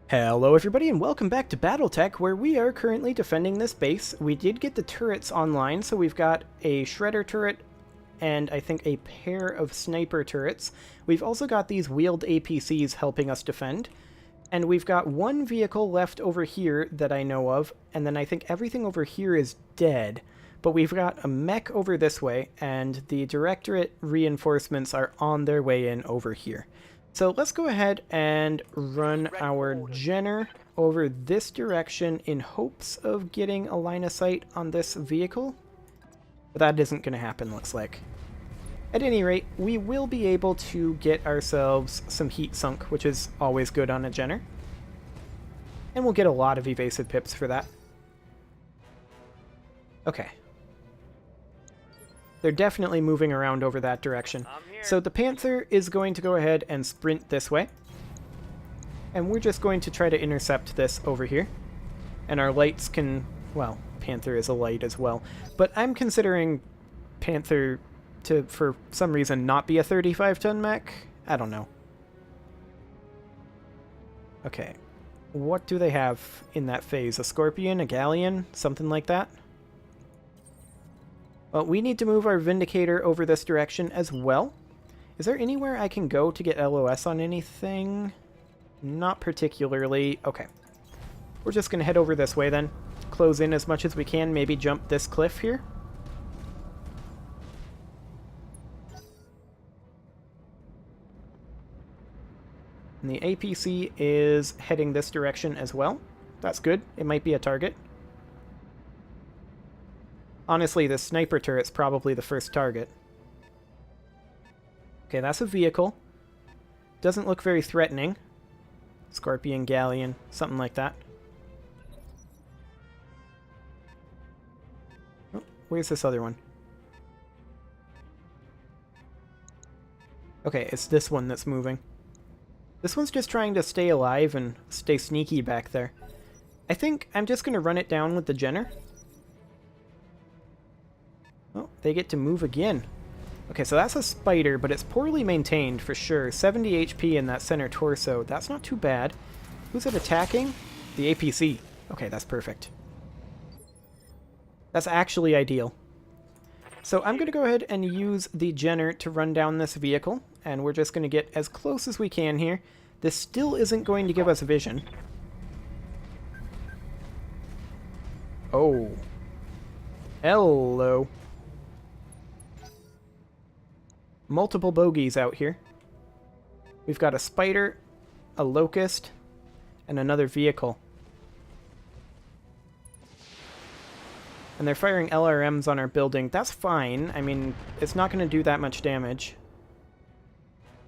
Hello everybody and welcome back to BattleTech, where we are currently defending this base. We did get the turrets online, so we've got a shredder turret and I think a pair of sniper turrets. We've also got these wheeled APCs helping us defend. And we've got one vehicle left over here that I know of, and then I think everything over here is dead. But we've got a mech over this way, and the Directorate reinforcements are on their way in over here. So let's go ahead and run our Jenner over this direction in hopes of getting a line of sight on this vehicle. But that isn't going to happen, looks like. At any rate, we will be able to get ourselves some heat sunk, which is always good on a Jenner. And we'll get a lot of evasive pips for that. Okay. They're definitely moving around over that direction. So the Panther is going to go ahead and sprint this way. And we're just going to try to intercept this over here. And our lights can... well, Panther is a light as well. But I'm considering Panther to, for some reason, not be a 35-ton mech. I don't know. Okay. What do they have in that phase? A Scorpion? A Galleon? Something like that? Well, we need to move our Vindicator over this direction as well. Is there anywhere I can go to get LOS on anything? Not particularly. Okay. We're just going to head over this way then. Close in as much as we can. Maybe jump this cliff here. And the APC is heading this direction as well. That's good. It might be a target. Honestly, the sniper turret's probably the first target. Okay, that's a vehicle. Doesn't look very threatening. Scorpion, Galleon, something like that. Oh, where's this other one? Okay, it's this one that's moving. This one's just trying to stay alive and stay sneaky back there. I think I'm just going to run it down with the Jenner. Oh, they get to move again. Okay, so that's a spider, but it's poorly maintained for sure. 70 HP in that center torso. That's not too bad. Who's it attacking? The APC. Okay, that's perfect. That's actually ideal. So I'm going to go ahead and use the Jenner to run down this vehicle, and we're just going to get as close as we can here. This still isn't going to give us vision. Oh. Hello. Multiple bogeys out here. We've got a spider, a locust, and another vehicle. And they're firing LRMs on our building. That's fine. I mean, it's not going to do that much damage.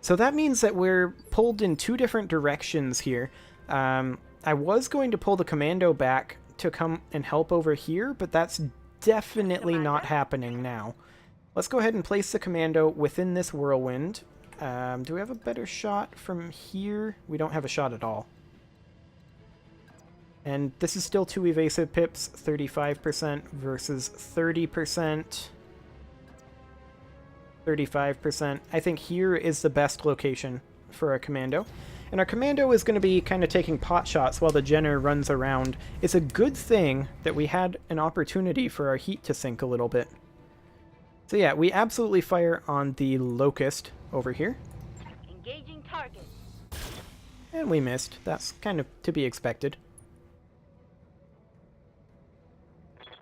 So that means that we're pulled in two different directions here. I was going to pull the commando back to come and help over here, but that's definitely not happening now. Let's go ahead and place the commando within this whirlwind. Do we have a better shot from here? We don't have a shot at all. And this is still 2 evasive pips, 35% versus 30%. 35%. I think here is the best location for our commando. And our commando is going to be kind of taking pot shots while the Jenner runs around. It's a good thing that we had an opportunity for our heat to sink a little bit. So yeah, we absolutely fire on the locust over here. Engaging target. And we missed. That's kind of to be expected.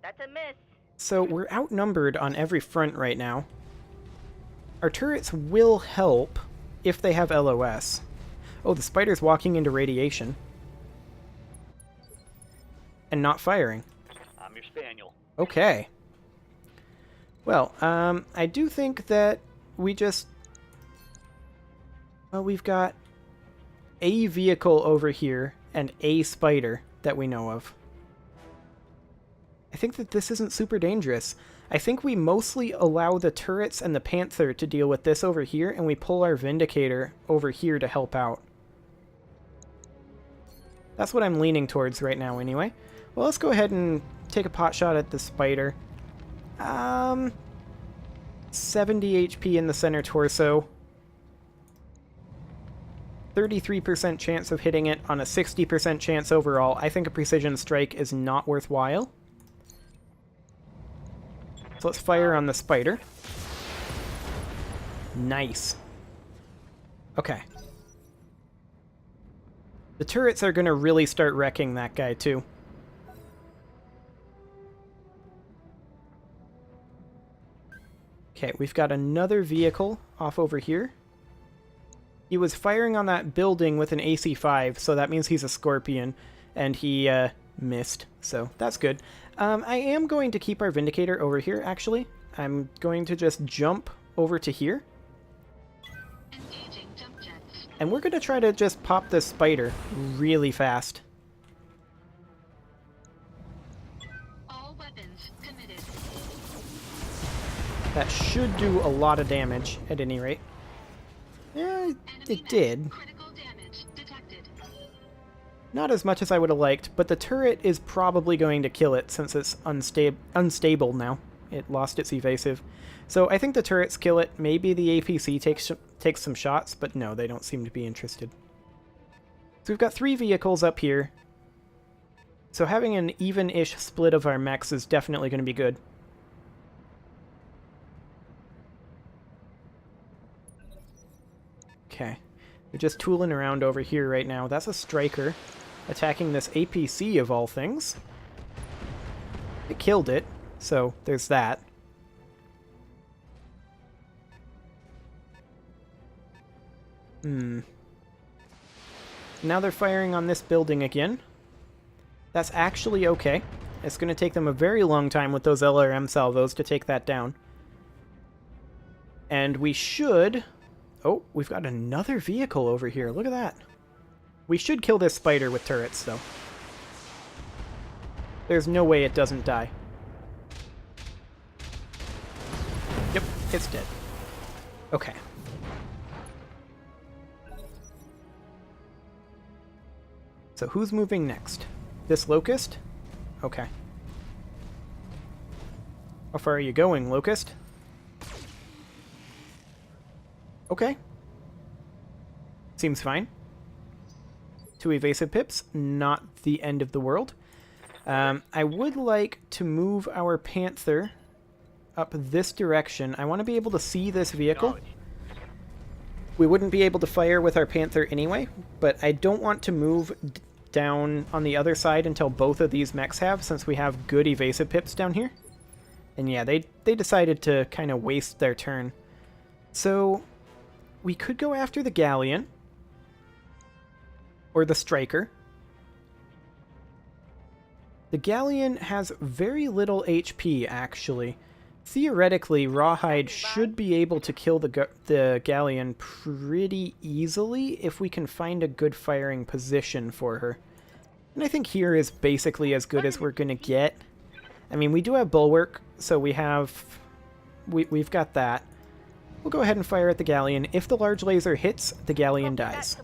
That's a miss. So we're outnumbered on every front right now. Our turrets will help if they have LOS. Oh, the spider's walking into radiation. And not firing. I'm your spaniel. Okay. Well, I do think that we just... well, we've got a vehicle over here and a spider that we know of. I think that this isn't super dangerous. I think we mostly allow the turrets and the Panther to deal with this over here, and we pull our Vindicator over here to help out. That's what I'm leaning towards right now anyway. Well, let's go ahead and take a pot shot at the spider. 70 HP in the center torso. 33% chance of hitting it on a 60% chance overall. I think a precision strike is not worthwhile. So let's fire on the spider. Nice. Okay. The turrets are going to really start wrecking that guy, too. Okay, we've got another vehicle off over here. He was firing on that building with an AC-5, so that means he's a Scorpion, and he missed, so that's good. I am going to keep our Vindicator over here, actually. I'm going to just jump over to here. And we're going to try to just pop this spider really fast. All weapons committed. That should do a lot of damage, at any rate. Yeah, it did. Critical damage detected. Not as much as I would have liked, but the turret is probably going to kill it since it's unstable now. It lost its evasive. So I think the turrets kill it. Maybe the APC takes some shots, but no, they don't seem to be interested. So we've got 3 vehicles up here. So having an even-ish split of our mechs is definitely going to be good. Okay. We're just tooling around over here right now. That's a striker attacking this APC of all things. It killed it, so there's that. Now they're firing on this building again. That's actually okay. It's going to take them a very long time with those LRM salvos to take that down. And we should... Oh, we've got another vehicle over here. Look at that. We should kill this spider with turrets, though. There's no way it doesn't die. Yep, it's dead. Okay. So who's moving next? This Locust? Okay. How far are you going, Locust? Okay. Seems fine. 2 evasive pips, not the end of the world. I would like to move our Panther up this direction. I want to be able to see this vehicle. We wouldn't be able to fire with our Panther anyway, but I don't want to move down on the other side until both of these mechs have, since we have good evasive pips down here. And yeah, they decided to kind of waste their turn. So we could go after the Galleon. Or the Striker. The Galleon has very little HP, actually. Theoretically, Rawhide should be able to kill the Galleon pretty easily if we can find a good firing position for her. And I think here is basically as good as we're going to get. I mean, we do have Bulwark, so we've got that. We'll go ahead and fire at the Galleon. If the large laser hits, the Galleon dies.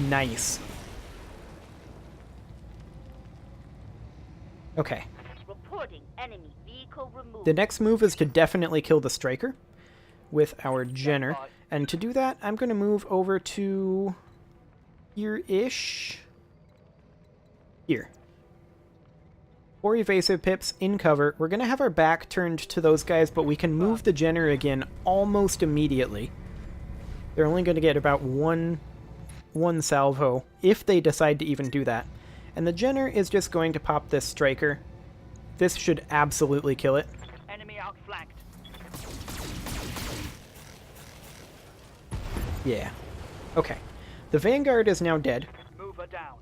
Nice. Okay. Reporting enemy vehicle removed. The next move is to definitely kill the Striker with our Jenner. And to do that, I'm going to move over to here-ish. Here. 4 evasive pips in cover. We're going to have our back turned to those guys, but we can move the Jenner again almost immediately. They're only going to get about one salvo, if they decide to even do that. And the Jenner is just going to pop this Striker. This should absolutely kill it. Enemy outflanked. Yeah. Okay. The Vanguard is now dead. Move her down.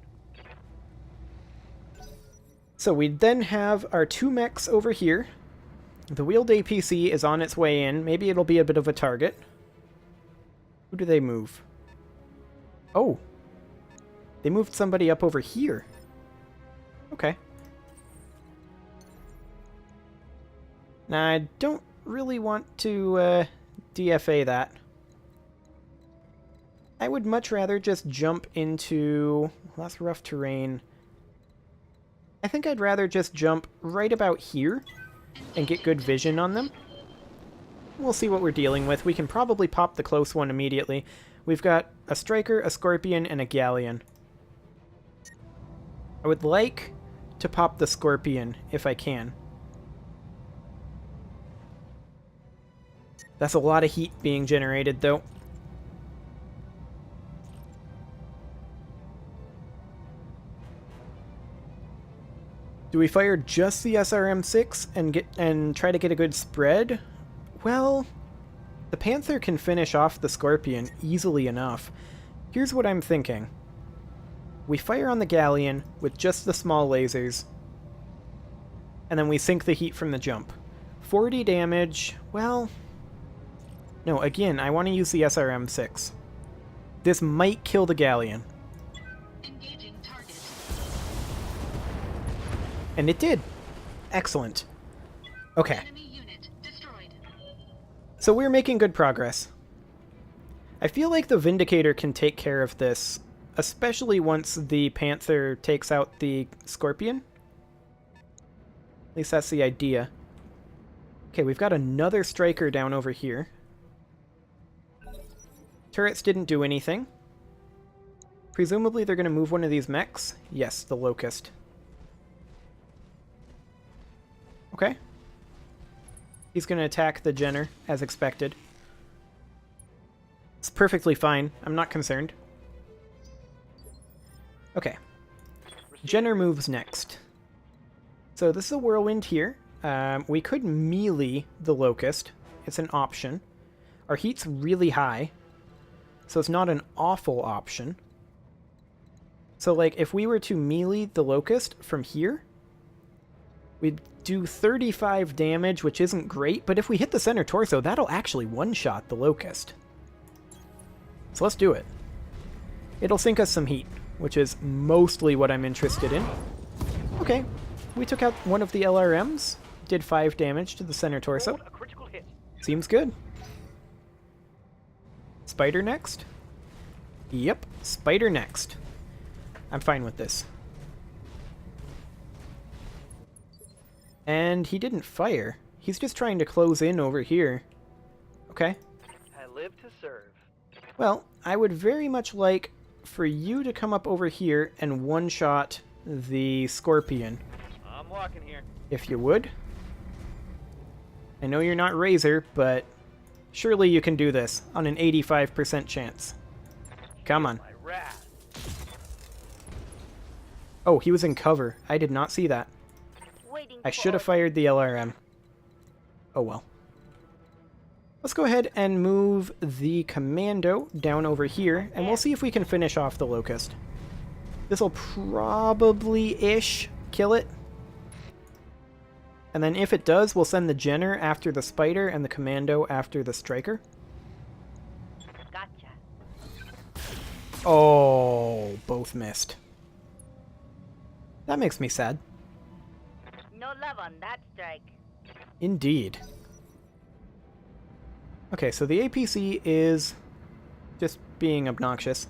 So we then have our 2 mechs over here. The wheeled APC is on its way in. Maybe it'll be a bit of a target. Who do they move? Oh. They moved somebody up over here. Okay. Now, I don't really want to DFA that. I would much rather just jump into... Well, that's rough terrain. I think I'd rather just jump right about here and get good vision on them. We'll see what we're dealing with. We can probably pop the close one immediately. We've got a Striker, a Scorpion, and a Galleon. I would like to pop the Scorpion if I can. That's a lot of heat being generated, though. Do we fire just the SRM-6 and try to get a good spread? Well, the Panther can finish off the Scorpion easily enough. Here's what I'm thinking. We fire on the Galleon with just the small lasers, and then we sink the heat from the jump. 40 damage, well... No, again, I want to use the SRM-6. This might kill the Galleon. Engaging target. And it did. Excellent. Okay. Enemy unit destroyed. So we're making good progress. I feel like the Vindicator can take care of this, especially once the Panther takes out the Scorpion. At least that's the idea. Okay, we've got another Striker down over here. Turrets didn't do anything. Presumably they're going to move one of these mechs. Yes, the Locust. Okay. He's going to attack the Jenner, as expected. It's perfectly fine. I'm not concerned. Okay. Jenner moves next. So this is a Whirlwind here. We could melee the Locust. It's an option. Our heat's really high, so it's not an awful option. So, like, if we were to melee the Locust from here, we'd do 35 damage, which isn't great, but if we hit the center torso, that'll actually one-shot the Locust. So let's do it. It'll sink us some heat, which is mostly what I'm interested in. Okay, we took out one of the LRMs, did 5 damage to the center torso. A critical hit. Seems good. Spider next? Yep, Spider next. I'm fine with this. And he didn't fire. He's just trying to close in over here. Okay. I live to serve. Well, I would very much like for you to come up over here and one-shot the Scorpion. I'm walking here. If you would. I know you're not Razor, but surely you can do this on an 85% chance. Come on. My wrath. Oh, he was in cover. I did not see that. Waiting I should have fired the LRM. Oh well. Let's go ahead and move the Commando down over here, and we'll see if we can finish off the Locust. This'll probably-ish kill it. And then if it does, we'll send the Jenner after the Spider and the Commando after the Striker. Gotcha. Oh, both missed. That makes me sad. No love on that strike. Indeed. Okay, so the APC is just being obnoxious.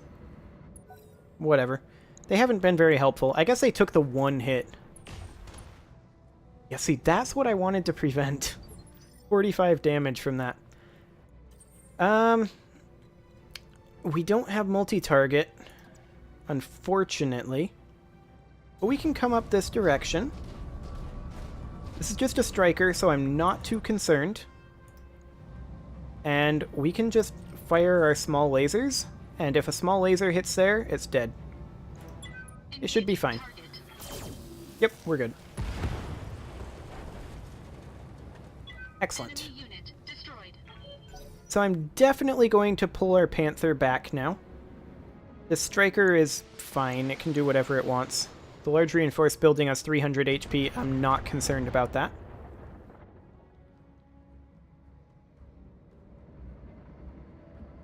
Whatever. They haven't been very helpful. I guess they took the one hit. Yeah, see, that's what I wanted to prevent. 45 damage from that. We don't have multi-target, unfortunately. But we can come up this direction. This is just a Striker, so I'm not too concerned. And we can just fire our small lasers, and if a small laser hits there, it's dead. It should be fine. Yep, we're good. Excellent. Enemy unit destroyed. So I'm definitely going to pull our Panther back now. The Striker is fine, it can do whatever it wants. The large reinforced building has 300 HP, I'm not concerned about that.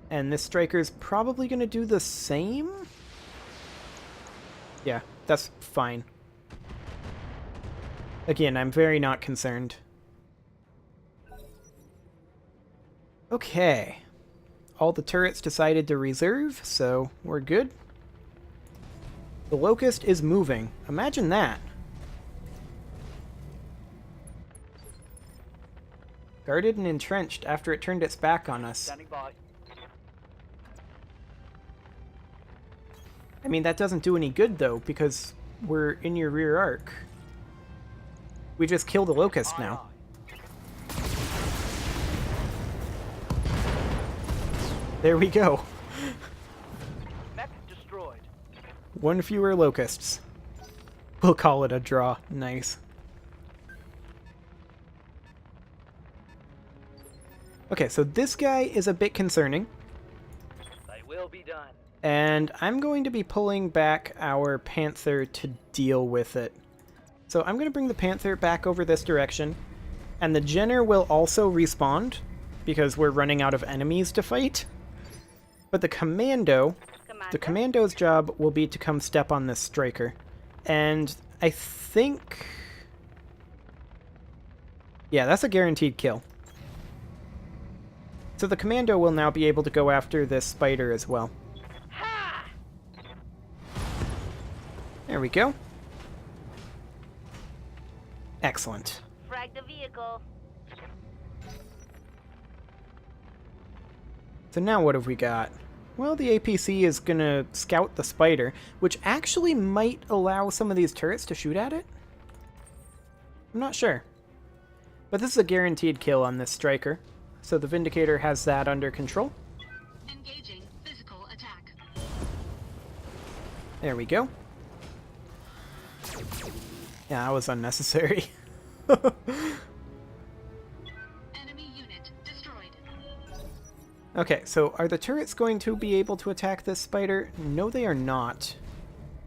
And this Striker's probably going to do the same? Yeah, that's fine. Again, I'm very not concerned. Okay. All the turrets decided to reserve, so we're good. The Locust is moving. Imagine that. Guarded and entrenched after it turned its back on us. Standing by. I mean, that doesn't do any good, though, because we're in your rear arc. We just killed a locust now. There we go. Mech destroyed. One fewer locusts. We'll call it a draw. Nice. Okay, so this guy is a bit concerning. They will be done. And I'm going to be pulling back our Panther to deal with it. So I'm going to bring the Panther back over this direction. And the Jenner will also respawn, because we're running out of enemies to fight. But the Commando's job will be to come step on this Striker. And I think... yeah, that's a guaranteed kill. So the Commando will now be able to go after this Spider as well. There we go. Excellent. Frag the vehicle. So now what have we got? Well, the APC is gonna scout the Spider, which actually might allow some of these turrets to shoot at it? I'm not sure. But this is a guaranteed kill on this Striker, so the Vindicator has that under control. Engaging physical attack. There we go. Yeah, that was unnecessary. Enemy unit destroyed. Okay, so are the turrets going to be able to attack this Spider? No, they are not.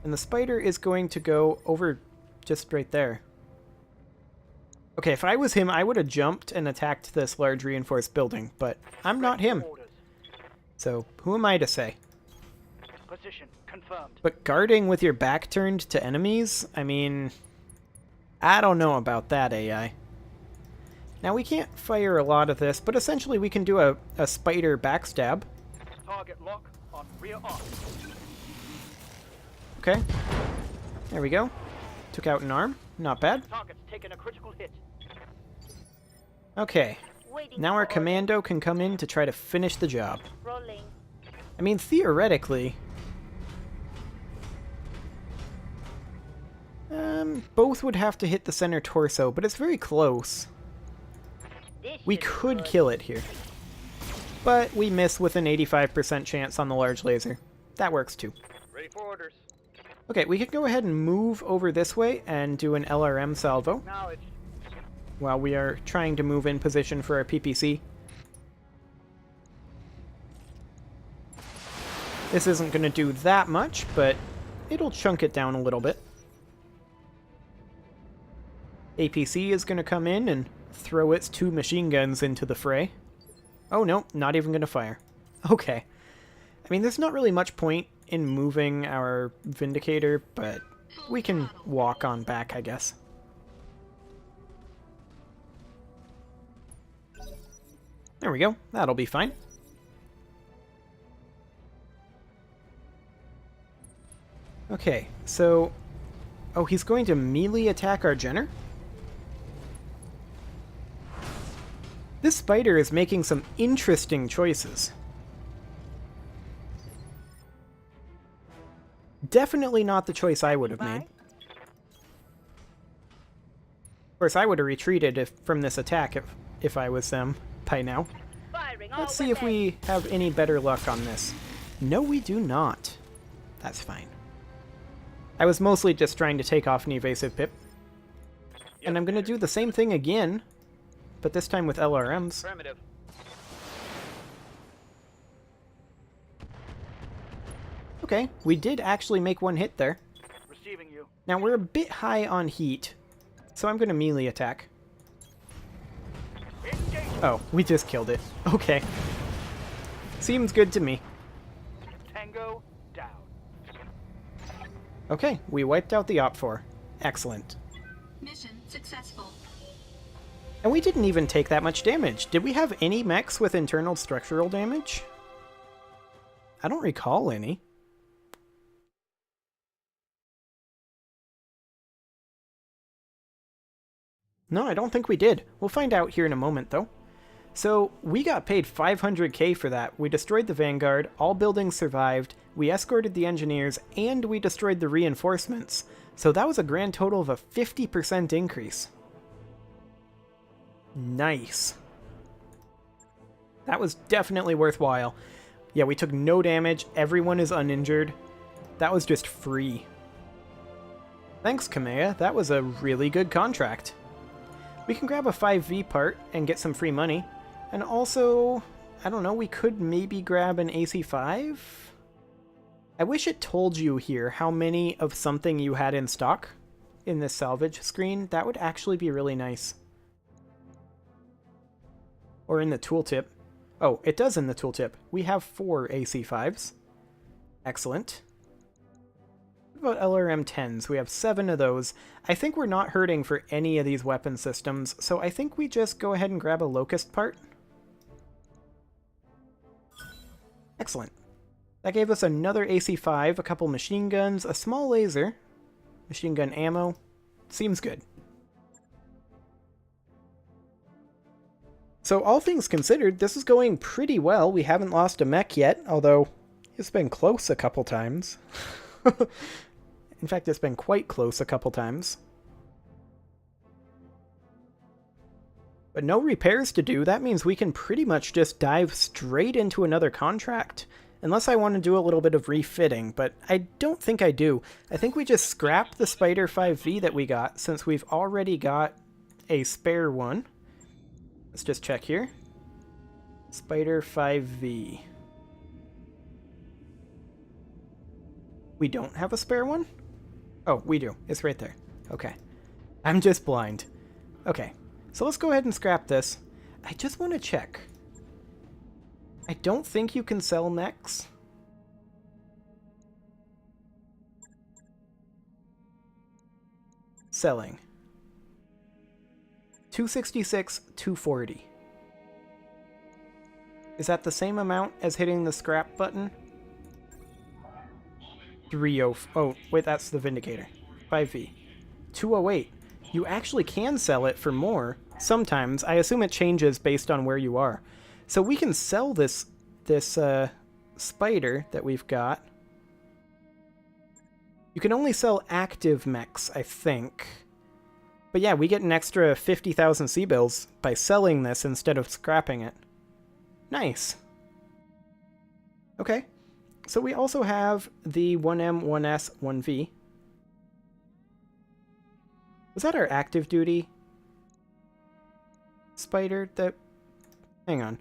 And the Spider is going to go over just right there. Okay, if I was him, I would have jumped and attacked this large reinforced building, but I'm not him. So, who am I to say? Position confirmed. But guarding with your back turned to enemies? I mean, I don't know about that, AI. Now, we can't fire a lot of this, but essentially we can do a Spider backstab. Target lock on rear arc. Okay. There we go. Took out an arm. Not bad. Target's taken a critical hit. Okay. Waiting Now for our orders. Commando can come in to try to finish the job. Rolling. I mean, theoretically... both would have to hit the center torso, but it's very close. This We should be could good. kill it here. But we miss with an 85% chance on the large laser. That works too. Ready for orders. Okay, we can go ahead and move over this way and do an LRM salvo Knowledge. while we are trying to move in position for our PPC. This isn't going to do that much, but it'll chunk it down a little bit. APC is going to come in and throw its 2 machine guns into the fray. Oh no, not even going to fire. Okay. I mean, there's not really much point in moving our Vindicator, but we can walk on back, I guess. There we go. That'll be fine. Okay, so... oh, he's going to melee attack our Jenner? This Spider is making some interesting choices. Definitely not the choice I would have made. Of course, I would have retreated from this attack if I was them by now. Firing all Let's see if we have any better luck on this. No, we do not. That's fine. I was mostly just trying to take off an evasive pip. And I'm going to do the same thing again, but this time with LRMs. Primitive. Okay, we did actually make one hit there. Receiving you. Now, we're a bit high on heat, so I'm going to melee attack. Engage. Oh, we just killed it. Okay. Seems good to me. Tango down. Okay, we wiped out the OPFOR. Excellent. Mission successful. And we didn't even take that much damage. Did we have any mechs with internal structural damage? I don't recall any. No, I don't think we did. We'll find out here in a moment, though. So, we got paid 500k for that. We destroyed the Vanguard, all buildings survived, we escorted the engineers, and we destroyed the reinforcements. So that was a grand total of a 50% increase. Nice. That was definitely worthwhile. Yeah, we took no damage. Everyone is uninjured. That was just free. Thanks, Kamea. That was a really good contract. We can grab a 5V part and get some free money. And also, I don't know, we could maybe grab an AC5? I wish it told you here how many of something you had in stock in this salvage screen. That would actually be really nice. Or in the tooltip. Oh, it does in the tooltip. We have 4 AC5s. Excellent. What about LRM-10s? We have 7 of those. I think we're not hurting for any of these weapon systems, so I think we just go ahead and grab a Locust part. Excellent. That gave us another AC5, a couple machine guns, a small laser, machine gun ammo. Seems good. So all things considered, this is going pretty well. We haven't lost a mech yet, although it's been close a couple times. In fact, it's been quite close a couple times. But no repairs to do. That means we can pretty much just dive straight into another contract. Unless I want to do a little bit of refitting, but I don't think I do. I think we just scrap the Spider 5V that we got, since we've already got a spare one. Let's just check here. Spider 5V. We don't have a spare one? Oh, we do. It's right there. Okay. I'm just blind. Okay. So let's go ahead and scrap this. I just want to check. I don't think you can sell mechs. Selling. 266, 240. Is that the same amount as hitting the scrap button? 30. Oh, wait, that's the Vindicator. 5V. 208. You actually can sell it for more. Sometimes. I assume it changes based on where you are. So we can sell this spider that we've got. You can only sell active mechs, I think. But yeah, we get an extra 50,000 C-bills by selling this instead of scrapping it. Nice. Okay. So we also have the 1M, 1S, 1V. Was that our active duty spider that... Hang on.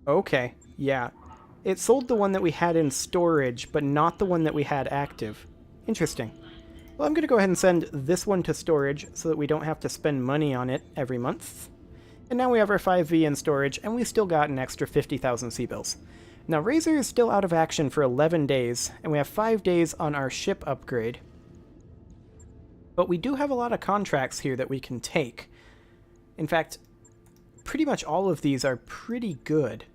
Okay, yeah. It sold the one that we had in storage, but not the one that we had active. Interesting. Well, I'm going to go ahead and send this one to storage so that we don't have to spend money on it every month. And now we have our 5V in storage, and we still got an extra 50,000 C-bills. Now, Razor is still out of action for 11 days, and we have 5 days on our ship upgrade. But we do have a lot of contracts here that we can take. In fact, pretty much all of these are pretty good.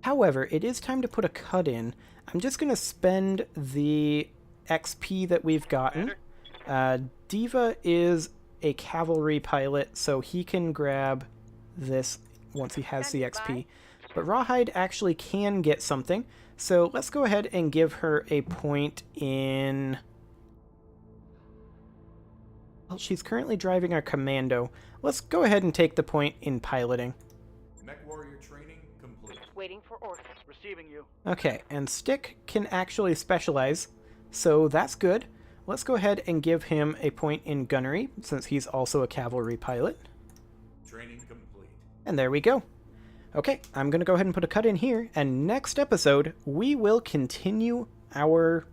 However, it is time to put a cut in. I'm just going to spend the XP that we've gotten. Diva is a cavalry pilot, so he can grab this once he has the XP. But Rawhide actually can get something, so let's go ahead and give her a point in... Well, she's currently driving our commando. Let's go ahead and take the point in piloting. Mech warrior training complete. Waiting for orders. Receiving you. Okay, and Stick can actually specialize, so that's good. Let's go ahead and give him a point in gunnery, since he's also a cavalry pilot. Training complete. And there we go. Okay, I'm going to go ahead and put a cut in here, and next episode, we will continue our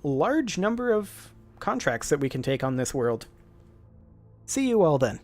large number of contracts that we can take on this world. See you all then.